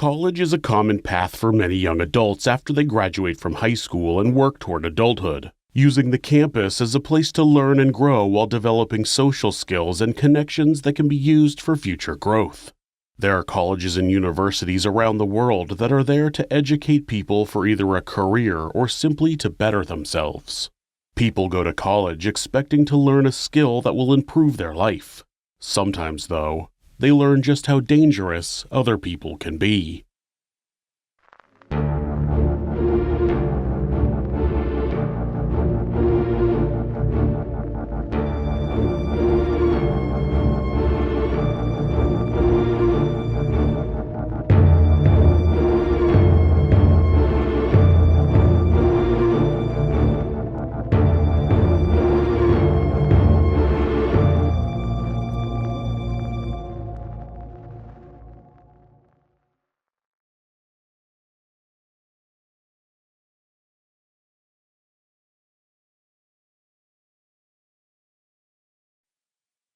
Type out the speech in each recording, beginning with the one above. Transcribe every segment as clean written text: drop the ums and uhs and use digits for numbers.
College is a common path for many young adults after they graduate from high school and work toward adulthood, using the campus as a place to learn and grow while developing social skills and connections that can be used for future growth. There are colleges and universities around the world that are there to educate people for either a career or simply to better themselves. People go to college expecting to learn a skill that will improve their life. Sometimes, though, they learn just how dangerous other people can be.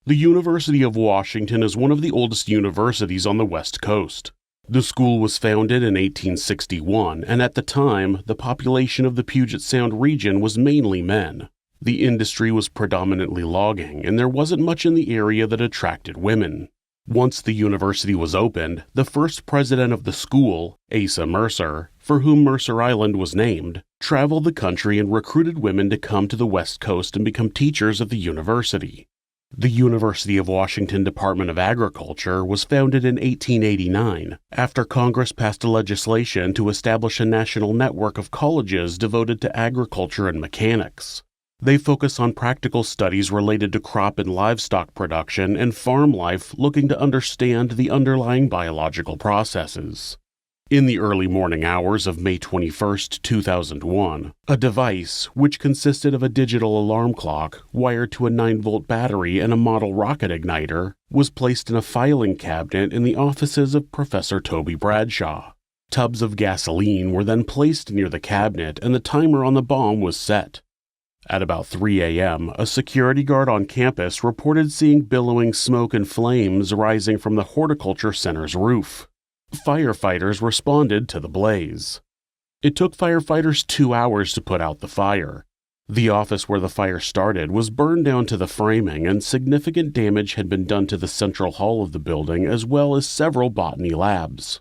The University of Washington is one of the oldest universities on the West Coast. The school was founded in 1861, and at the time, the population of the Puget Sound region was mainly men. The industry was predominantly logging, and there wasn't much in the area that attracted women. Once the university was opened, the first president of the school, Asa Mercer, for whom Mercer Island was named, traveled the country and recruited women to come to the West Coast and become teachers at the university. The University of Washington Department of Agriculture was founded in 1889 after Congress passed a legislation to establish a national network of colleges devoted to agriculture and mechanics. They focus on practical studies related to crop and livestock production and farm life, looking to understand the underlying biological processes. In the early morning hours of May 21, 2001, a device, which consisted of a digital alarm clock wired to a 9-volt battery and a model rocket igniter, was placed in a filing cabinet in the offices of Professor Toby Bradshaw. Tubs of gasoline were then placed near the cabinet and the timer on the bomb was set. At about 3 a.m., a security guard on campus reported seeing billowing smoke and flames rising from the Horticulture Center's roof. Firefighters responded to the blaze. It took firefighters 2 hours to put out the fire. The office where the fire started was burned down to the framing, and significant damage had been done to the central hall of the building as well as several botany labs.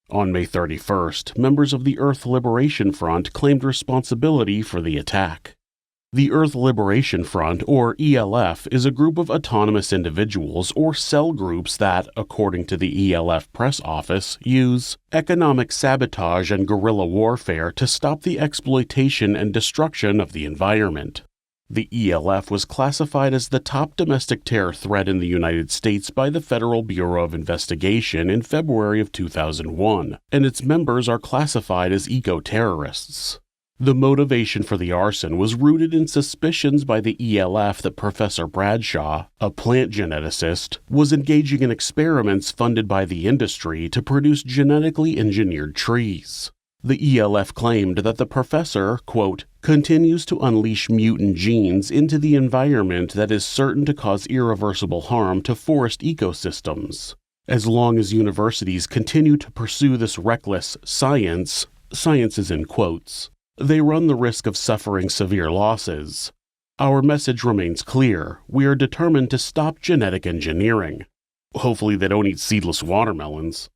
On May 31st, members of the Earth Liberation Front claimed responsibility for the attack. The Earth Liberation Front, or ELF, is a group of autonomous individuals or cell groups that, according to the ELF press office, use economic sabotage and guerrilla warfare to stop the exploitation and destruction of the environment. The ELF was classified as the top domestic terror threat in the United States by the Federal Bureau of Investigation in February of 2001, and its members are classified as eco-terrorists. The motivation for the arson was rooted in suspicions by the ELF that Professor Bradshaw, a plant geneticist, was engaging in experiments funded by the industry to produce genetically engineered trees. The ELF claimed that the professor, quote, continues to unleash mutant genes into the environment that is certain to cause irreversible harm to forest ecosystems. As long as universities continue to pursue this reckless science is in quotes, they run the risk of suffering severe losses. Our message remains clear. We are determined to stop genetic engineering. Hopefully they don't eat seedless watermelons.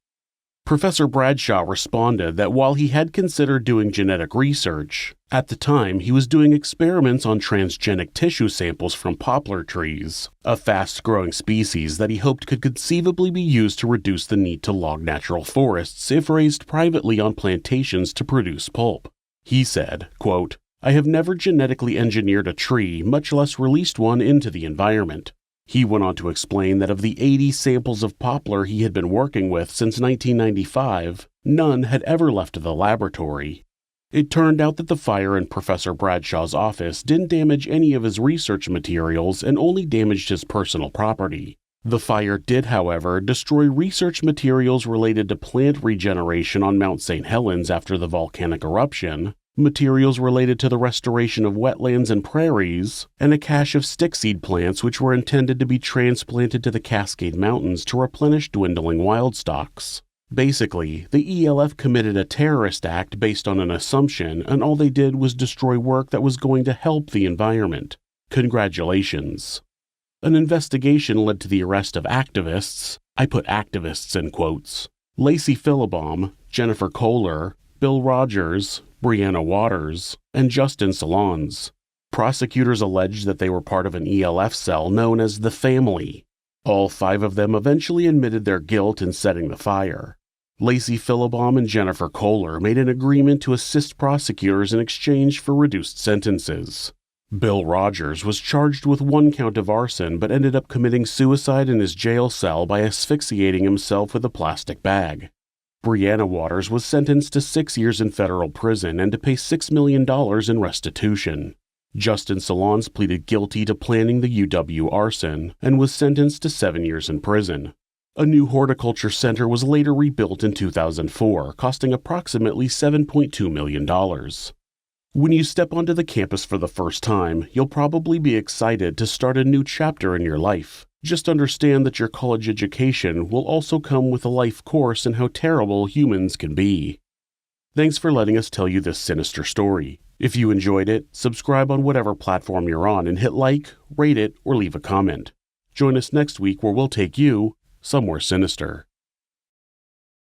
Professor Bradshaw responded that while he had considered doing genetic research, at the time he was doing experiments on transgenic tissue samples from poplar trees, a fast-growing species that he hoped could conceivably be used to reduce the need to log natural forests if raised privately on plantations to produce pulp. He said, quote, I have never genetically engineered a tree, much less released one into the environment. He went on to explain that of the 80 samples of poplar he had been working with since 1995, none had ever left the laboratory. It turned out that the fire in Professor Bradshaw's office didn't damage any of his research materials and only damaged his personal property. The fire did, however, destroy research materials related to plant regeneration on Mount St. Helens after the volcanic eruption, materials related to the restoration of wetlands and prairies, and a cache of stickseed plants which were intended to be transplanted to the Cascade Mountains to replenish dwindling wild stocks. Basically, the ELF committed a terrorist act based on an assumption, and all they did was destroy work that was going to help the environment. Congratulations. An investigation led to the arrest of activists, I put activists in quotes, Lacey Firebomb, Jennifer Kohler, Bill Rogers, Brianna Waters, and Justin Salons. Prosecutors alleged that they were part of an ELF cell known as the Family. All 5 of them eventually admitted their guilt in setting the fire. Lacey Firebomb and Jennifer Kohler made an agreement to assist prosecutors in exchange for reduced sentences. Bill Rogers was charged with 1 count of arson but ended up committing suicide in his jail cell by asphyxiating himself with a plastic bag. Brianna Waters was sentenced to 6 years in federal prison and to pay $6 million in restitution. Justin Salons pleaded guilty to planning the UW arson and was sentenced to 7 years in prison. A new horticulture center was later rebuilt in 2004, costing approximately $7.2 million. When you step onto the campus for the first time, you'll probably be excited to start a new chapter in your life. Just understand that your college education will also come with a life course in how terrible humans can be. Thanks for letting us tell you this sinister story. If you enjoyed it, subscribe on whatever platform you're on and hit like, rate it, or leave a comment. Join us next week where we'll take you somewhere sinister.